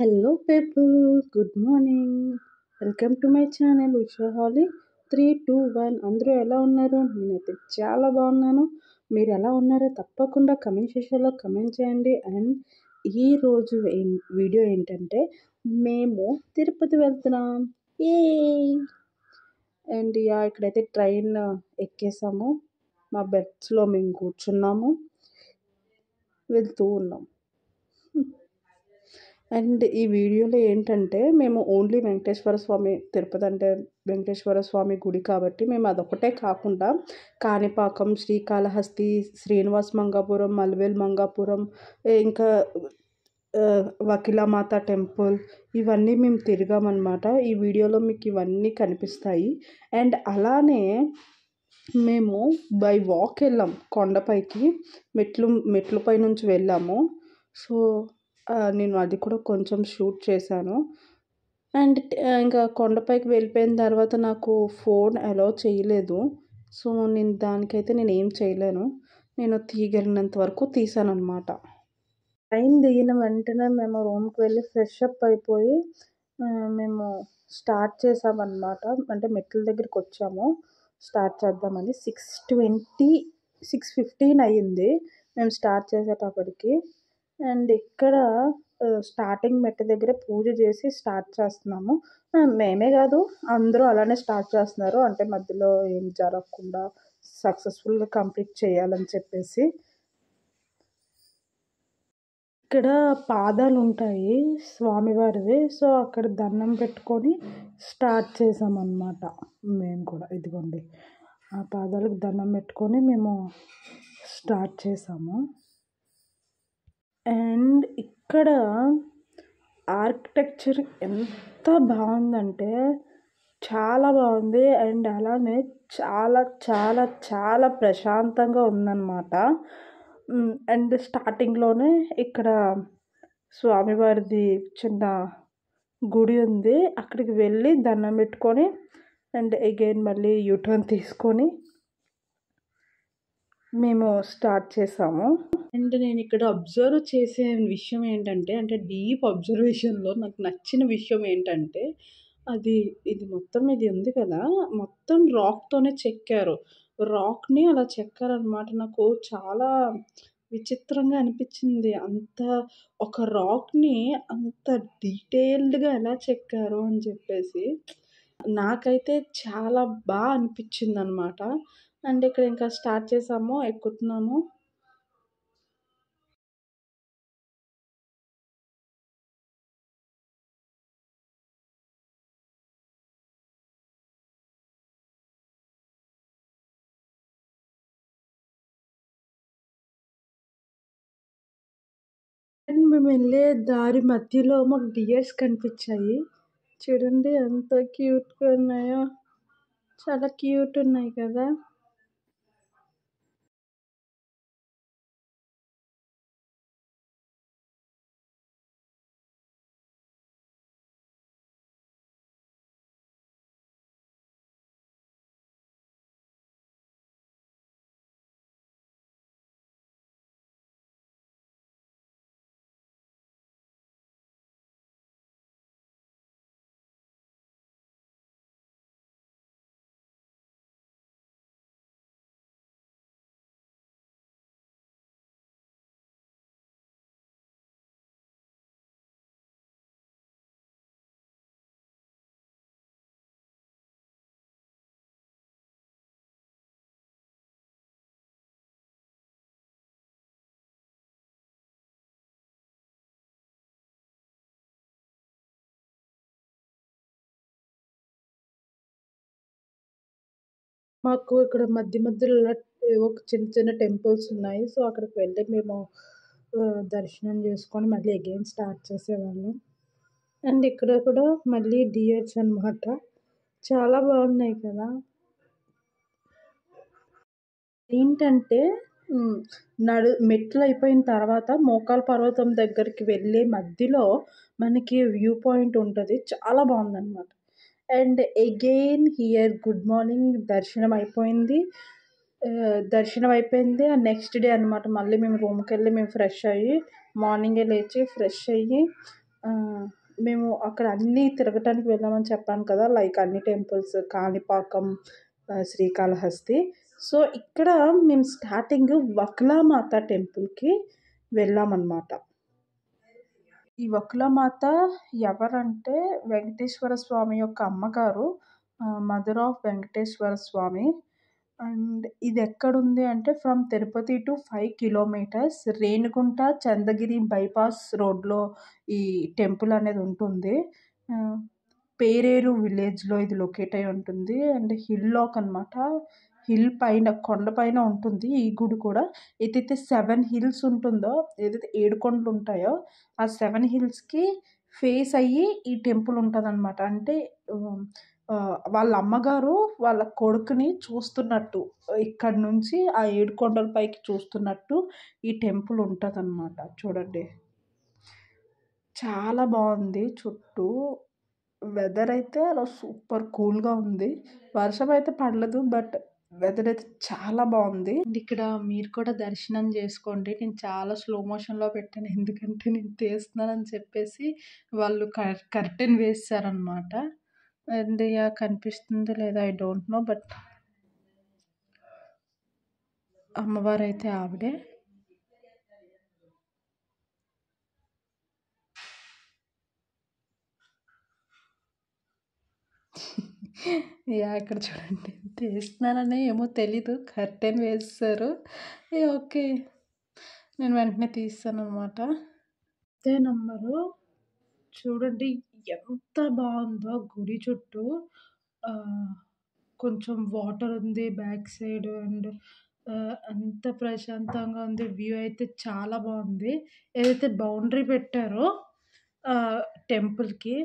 Hello people, good morning. Welcome to my channel Ushahali 3, 2, 1. అందరూ ఎలా ఉన్నారు? నేనైతే చాలా బాగున్నాను. మీరు ఎలా ఉన్నారో తప్పకుండా కమెంట్ సెక్షన్లో కమెంట్ చేయండి. అండ్ ఈరోజు వీడియో ఏంటంటే మేము తిరుపతి వెళ్తున్నాం. ఏ అండ్ ఇక్కడైతే ట్రైన్ ఎక్కేసాము. మా బెడ్స్లో మేము కూర్చున్నాము, వెళ్తూ ఉన్నాం. అండ్ ఈ వీడియోలో ఏంటంటే మేము ఓన్లీ వెంకటేశ్వర స్వామి, తిరుపతి అంటే వెంకటేశ్వర స్వామి గుడి కాబట్టి మేము అదొకటే కాకుండా కాణిపాకం, శ్రీకాళహస్తి, శ్రీనివాస మంగాపురం, మల్వేల్ మంగాపురం, ఇంకా వకిలామాత టెంపుల్, ఇవన్నీ మేము తిరిగామన్నమాట. ఈ వీడియోలో మీకు ఇవన్నీ కనిపిస్తాయి. అండ్ అలానే మేము బై వాక్ వెళ్ళాం కొండపైకి. మెట్లు పై నుంచి వెళ్ళాము. సో నేను అది కూడా కొంచెం షూట్ చేశాను. అండ్ ఇంకా కొండపైకి వెళ్ళిపోయిన తర్వాత నాకు ఫోన్ అలౌ చేయలేదు. సో దానికైతే నేను ఏం చేయలేను. నేను తీయగలిగినంత వరకు తీసాను అనమాట. ట్రైన్ దిగిన వెంటనే మేము రూమ్కి వెళ్ళి ఫ్రెష్ అప్ అయిపోయి మేము స్టార్ట్ చేసామన్నమాట. అంటే మెట్ల దగ్గరికి వచ్చాము స్టార్ట్ చేద్దామని. 6:15 అయ్యింది మేము స్టార్ట్ చేసేటప్పటికి. అండ్ ఇక్కడ స్టార్టింగ్ మెట్టు దగ్గర పూజ చేసి స్టార్ట్ చేస్తున్నాము. మేమే కాదు, అందరూ అలానే స్టార్ట్ చేస్తున్నారు. అంటే మధ్యలో ఏం జరగకుండా సక్సెస్ఫుల్గా కంప్లీట్ చేయాలని చెప్పేసి. ఇక్కడ పాదాలు ఉంటాయి స్వామివారివి. సో అక్కడ దండం పెట్టుకొని స్టార్ట్ చేసామన్నమాట. మేము కూడా ఇదిగోండి ఆ పాదాలకు దండం పెట్టుకొని మేము స్టార్ట్ చేసాము. అండ్ ఇక్కడ ఆర్కిటెక్చర్ ఎంత బాగుందంటే చాలా బాగుంది. అండ్ అలానే చాలా చాలా చాలా ప్రశాంతంగా ఉందన్నమాట. అండ్ స్టార్టింగ్లోనే ఇక్కడ స్వామివారిది చిన్న గుడి ఉంది. అక్కడికి వెళ్ళి దండం పెట్టుకొని అండ్ అగైన్ మళ్ళీ యూటర్న్ తీసుకొని మేము స్టార్ట్ చేసాము. అండ్ నేను ఇక్కడ అబ్జర్వ్ చేసే విషయం ఏంటంటే, అంటే డీప్ అబ్జర్వేషన్లో నాకు నచ్చిన విషయం ఏంటంటే, ఇది మొత్తం ఇది ఉంది కదా, మొత్తం రాక్తోనే చెక్కారు. రాక్ని అలా చెక్కారనమాట. నాకు చాలా విచిత్రంగా అనిపించింది. ఒక రాక్ని అంత డీటెయిల్డ్గా ఎలా చెక్కారు అని చెప్పేసి నాకైతే చాలా బాగా అనిపించింది అనమాట. అండ్ ఇక్కడ ఇంకా స్టార్ట్ చేసాము, ఎక్కుతున్నాము. అండ్ మేము వెళ్ళే దారి మధ్యలో మాకు డియర్స్ కనిపించాయి. చూడండి ఎంత క్యూట్గా ఉన్నాయో, చాలా క్యూట్ ఉన్నాయి కదా. మాకు ఇక్కడ మధ్య మధ్యలో ఒక చిన్న చిన్న టెంపుల్స్ ఉన్నాయి. సో అక్కడికి వెళ్ళి మేము దర్శనం చేసుకొని మళ్ళీ అగైన్ స్టార్ట్ చేసేవాళ్ళం. అండ్ ఇక్కడ కూడా మళ్ళీ డియర్స్ అనమాట. చాలా బాగున్నాయి కదా. ఏంటంటే మెట్లు అయిపోయిన తర్వాత మోకాల్ పర్వతం దగ్గరికి వెళ్ళే మధ్యలో మనకి వ్యూ పాయింట్ ఉంటుంది. చాలా బాగుందన్నమాట. And again here good morning దర్శనం అయిపోయింది. ఆ నెక్స్ట్ డే అనమాట. మళ్ళీ మేము రూమ్కి వెళ్ళి మేము ఫ్రెష్ అయ్యి మార్నింగే లేచి ఫ్రెష్ అయ్యి మేము అక్కడ అన్నీ తిరగటానికి వెళ్ళామని చెప్పాను కదా! లైక్ అన్ని టెంపుల్స్ కాణిపాకం, శ్రీకాళహస్తి. సో, ఇక్కడ మేము స్టార్టింగ్ వక్లామాత టెంపుల్‌కి వెళ్ళామనమాట. ఈ వకులమాత ఎవరంటే వెంకటేశ్వర స్వామి యొక్క అమ్మగారు. Mother of Venkateswara Swami. And ఇదెక్కడుంది అంటే from Tirupati to 5 kilometres Renigunta Chandragiri bypass రోడ్‌లో ఈ టెంపుల్ అనేది ఉంటుంది. ఆహ్, పేరేరు విలేజ్‌లో ఇది లొకేట్ అయ్యి ఉంటుంది. అండ్ హిల్‌లాక్ అనమాట. హిల్ పైన కొండ పైన ఉంటుంది ఈ గుడి కూడా. ఏదైతే 7 హిల్స్ ఉంటుందో, ఏదైతే 7 కొండలుంటాయో, ఆ 7 హిల్స్‌కి ఫేస్ అయ్యి ఈ టెంపుల్ ఉంటదనమాట. అంటే హ్మ్, వాళ్ళ అమ్మగారు వాళ్ళ కొడుకుని చూస్తున్నట్టు, ఇక్కడి నుంచి ఆ 7 కొండల పైకి చూస్తున్నట్టు ఈ టెంపుల్ ఉంటదనమాట. చూడండి. చాలా బావుంది చుట్టూ. వెదర్ అయితే ఆరోజు సూపర్ కూల్‌గా ఉంది. వర్షం అయితే పడలేదు. బట్ వెదర్ అయితే చాలా బావుంది. అండ్ ఇక్కడ మీరు కూడా దర్శనం చేసుకోండి. నేను చాలా స్లో మోషన్‌లో పెట్టాను. ఎందుకంటే నేను తీస్తున్నానని చెప్పేసి వాళ్ళు కర్టెన్ వేసేసారనమాట. And yeah! కనిపిస్తుందో లేదో ఐ డోంట్ నో. బట్ అమ్మవారైతే ఆవిడే. యాహ్! ఇక్కడ చూడండి. తీస్తున్నానని ఏమో తెలీదు. కర్టెన్ వేసేసారు. ఓకే. నేను వెంటనే తీసేసాననమాట. అదే నంబరు. చూడండి ఎంత బావుందో గుడి చుట్టూ. ఆహ్, కొంచెం వాటర్ ఉంది బ్యాక్ సైడ్. అండ్ ఎంత ప్రశాంతంగా ఉంది. వ్యూ అయితే చాలా బావుంది. ఏదైతే బౌండరీ పెట్టారో ఆహ్, టెంపుల్‌కి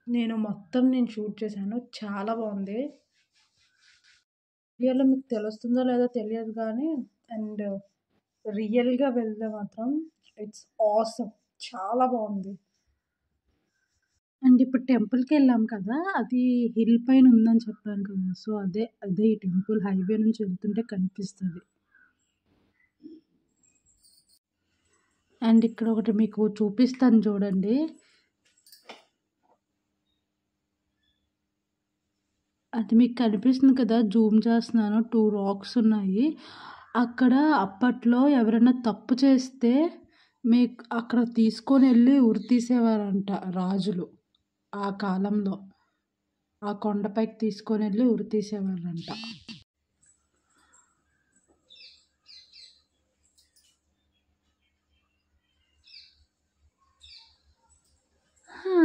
నేను షూట్ చేశాను. చాలా బావుంది. వీడియోలో మీకు తెలుస్తుందో లేదో తెలియదు గానీ, అండ్ రియల్‌గా వెళ్తే మాత్రం ఇట్స్ ఆసమ్. చాలా బావుంది. అండ్ ఇప్పుడు టెంపుల్‌కెళ్ళాం కదా! అది హిల్ పైన ఉందని చెప్పాను కదా! సో, అదే ఈ టెంపుల్ హైవే నుంచి వెళ్తుంటే కనిపిస్తది. అండ్ ఇక్కడ ఒకటి మీకు చూపిస్తాను చూడండి. అది మీకు కనిపిస్తుంది కదా! జూమ్ చేస్తున్నాను. 2 రాక్స్ ఉన్నాయి. అక్కడ అప్పట్లో ఎవరైనా తప్పు చేస్తే అక్కడ తీసుకొనెళ్ళి ఉరి తీసేవారంట రాజులు. ఆ కాలంలో. ఆ కొండపైకి తీసుకొనెళ్ళి ఉరి తీసేవారంట. హా!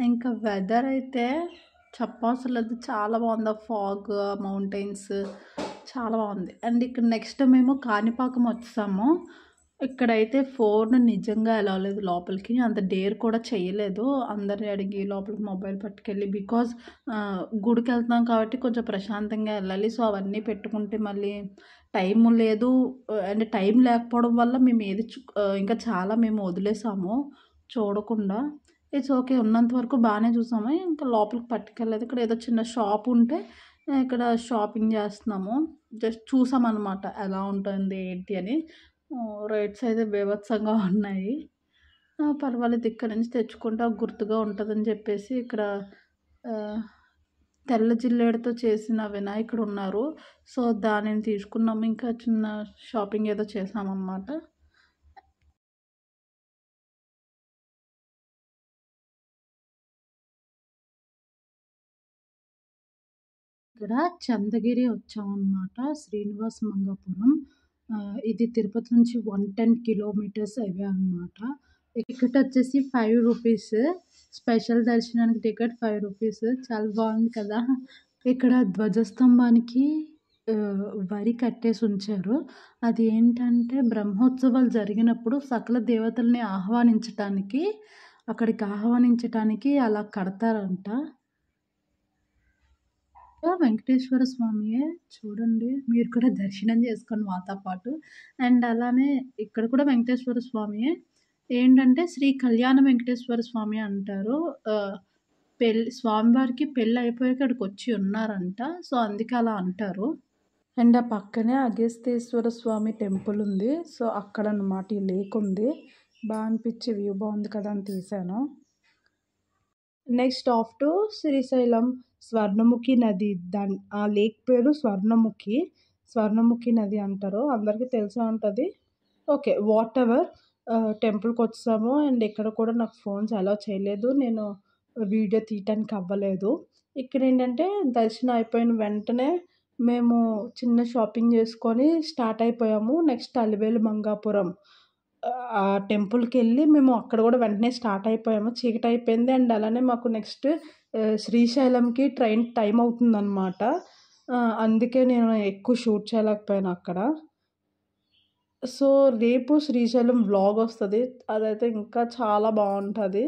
ఇంకా వెదర్ అయితే చెప్పవసరం లేదు. చాలా బావుంది. ఆ ఫాగ్, మౌంటైన్స్ చాలా బావుంది. అండ్ ఇక్కడ నెక్స్ట్ మేము కాణిపాకం వచ్చేసాము. ఇక్కడైతే ఫోన్ నిజంగా అలౌ లేదు లోపలికి. అంత డేర్ కూడా చేయలేదు. అందరిని అడిగి లోపలికి మొబైల్ పట్టుకెళ్ళి. బికాజ్ గుడికెళ్తున్నాం కాబట్టి కొంచెం ప్రశాంతంగా ఎళ్ళాలి. సో, అవన్నీ పెట్టుకుంటే మళ్ళీ టైము లేదు. అండ్ టైం లేకపోవడం వల్ల ఇంకా చాలా మేము వదిలేసాము చూడకుండా. It's okay. ఉన్నంత వరకు బానే చూసాము. ఇంకా లోపలికి పట్టుకెళ్ళలేదు. ఇక్కడ ఏదో చిన్న షాప్ ఉంటే ఇక్కడ షాపింగ్ చేస్తున్నాము. జస్ట్ చూసామనమాట ఎలా ఉంటుంది ఏంటి అని. రేట్స్ అయితే బీభత్సంగా ఉన్నాయి. పర్వాలేదు ఇక్కడ నుంచి తెచ్చుకుంటే గుర్తుగా ఉంటదని చెప్పేసి ఇక్కడ ఆహ్, తెల్ల జిల్లేడుతో చేసిన వినాయకుడున్నారు. సో, దానిని తీసుకున్నాము. ఇంకా చిన్న షాపింగ్ ఏదో చేశామనమాట. ఇక్కడ చంద్రగిరి వచ్చామనమాట. శ్రీనివాస మంగాపురం. ఇది తిరుపతి నుంచి 110 కిలోమీటర్స్ అవే అనమాట. టికెట్ వచ్చేసి ₹5. స్పెషల్ దర్శనానికి టికెట్ ₹5. చాలా బాగుంది కదా! ఇక్కడ ధ్వజస్తంభానికి వరి కట్టేసి ఉంచారు. అది ఏంటంటే బ్రహ్మోత్సవాలు జరిగినప్పుడు సకల దేవతల్ని అక్కడికి ఆహ్వానించటానికి అలా కడతారంట. వెంకటేశ్వర స్వామియే. చూడండి. మీరు కూడా దర్శనం చేసుకోండి మాతో పాటు. అండ్ అలానే ఇక్కడ కూడా వెంకటేశ్వర స్వామియే. ఏంటంటే శ్రీ కళ్యాణ వెంకటేశ్వర స్వామి అంటారు. ఆహ్, స్వామివారికి పెళ్లయిపోయాక ఇక్కడికొచ్చి ఉన్నారంట. సో, అందుకే అలా అంటారు. అండ్ ఆ పక్కనే అగస్తేశ్వర స్వామి టెంపుల్ ఉంది. సో, అక్కడనమాట ఈ లేక్ ఉంది. బాగా అనిపించి వ్యూ బాగుంది కదా అని తీశాను. Next off to Srisailam Swarnamukhi నది. ఆ లేక్ పేరు స్వర్ణముఖి నది అంటారు. అందరికీ తెలిసే ఉంటుంది. Okay, whatever. టెంపుల్‌కొచ్చేసాము అండ్ ఇక్కడ కూడా నాకు ఫోన్స్ అలౌ చేయలేదు. నేను వీడియో తీయటానికి అవ్వలేదు. ఇక్కడేంటంటే దర్శనం అయిపోయిన వెంటనే మేము చిన్న షాపింగ్ చేసుకొని స్టార్ట్ అయిపోయాము. నెక్స్ట్ అలివేలు మంగాపురం ఆ టెంపుల్‌కెళ్ళి మేము అక్కడ కూడా వెంటనే స్టార్ట్ అయిపోయాము. చీకటయిపోయింది అండ్ అలానే మాకు నెక్స్ట్ శ్రీశైలంకి ట్రైన్ టైం అవుతుందనమాట. అందుకే నేను ఎక్కువ షూట్ చేయలేకపోయాను అక్కడ. సో, రేపు శ్రీశైలం వ్లాగొస్తది. అదైతే ఇంకా చాలా బావుంటది.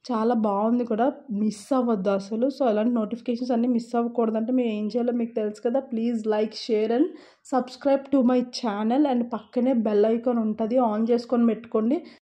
చాలా బావుంది కూడా. మిస్ అవ్వద్దు అసలు. సో, అలాంటి నోటిఫికేషన్స్ అన్నీ మిస్ అవ్వకూడదంటే మేము ఏం చేయాలో మీకు తెలుసు కదా! Please like, share and subscribe to my channel and పక్కనే బెల్ ఐకాన్ ఉంటది. ఆన్ చేసుకొని పెట్టుకోండి.